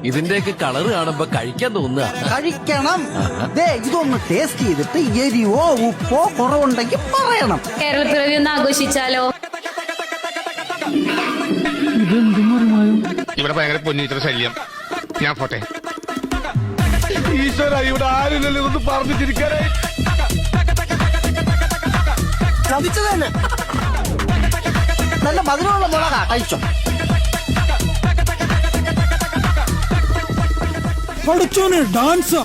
ഇതിന്റെയൊക്കെ കളറ് കാണുമ്പോ കഴിക്കാൻ തോന്നുക. കഴിക്കണം. ദേ ഇതൊന്ന് ടേസ്റ്റ് ചെയ്തിട്ട് എരിവോ ഉപ്പോ കുറവുണ്ടെങ്കിൽ പറയണം. കേരളപ്പിറവി ഒന്ന് ആഘോഷിച്ചാലോ? ഇവിടെ ഭയങ്കര പൊന്നിച്ചിട്ട് ശല്യം. ഞാൻ പോട്ടെ. ഈശ്വര, ഇവിടെ ആരുമില്ലല്ലോ ഇതൊന്ന് പറഞ്ഞിട്ടിരിക്കാനായി. ചതിച്ചത് തന്നെ. നല്ല മധുരമുള്ള മുളകാ, കഴിച്ചോ. പഠിച്ചോനെ ഡാൻസ്